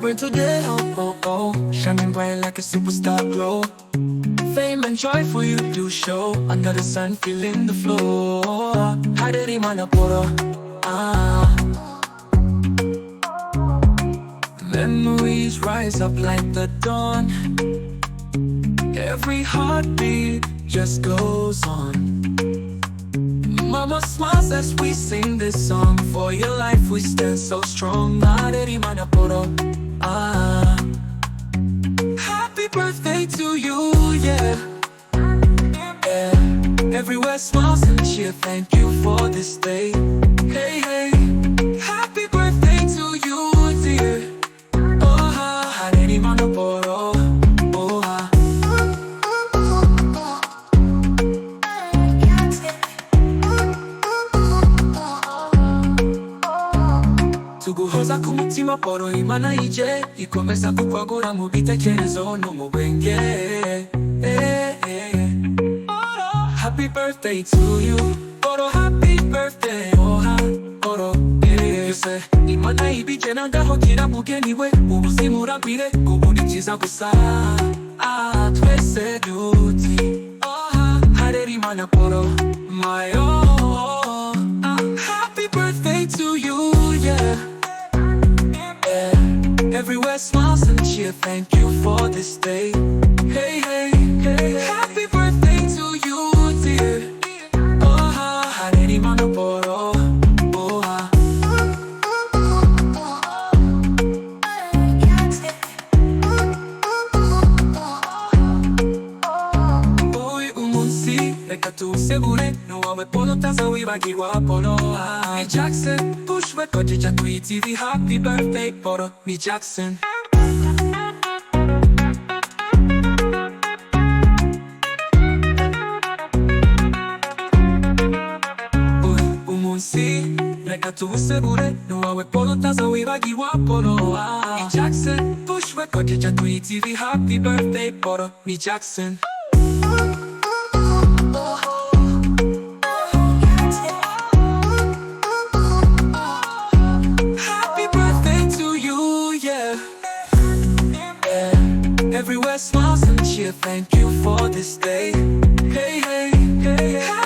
celebrate today, oh, oh, oh. Shining bright like a superstar glow. Fame and joy for you do show. Under the sun, feeling the flow. Haderi mana poro, memories rise up like the dawn. Every heartbeat just goes on. Mama smiles as we sing this song. For your life we stand so strong. Haderi mana poro, happy birthday to you, yeah. Everywhere smiles and cheer. Thank you for this day. Hey, hey, happy birthday to you, dear. Haderi mana poro, tuguhoza ku mutima poro imana ije ikomeza kukwagura mu bitekerezo no mu bwenge. Happy birthday to you, poro, happy birthday, poro, yose imana ibije nangaho gira mugeni we ubuzima uragwire ubundi byiza gusa twese duti haderi mana poro, my oh, happy birthday to you, yeah. Everywhere smiles and cheer. Thank you for this day. Hey, hey, hey, happy birthday to you, dear. Haderi mana poro, Uy umunsi reka tuwusegure nuwawe polo utazawibagirwa polo. Ni Jackson pushwe kojeja ku yitw. Happy birthday poro, ni Jackson. Umunsi reka tuwusegure nuwawe polo utazawibagirwa polo. Ni Jackson pushwe kojeja ku yitw. Happy birthday poro, ni Jackson. Everywhere smiles and cheer. Thank you for this day. Hey, hey, hey, hey.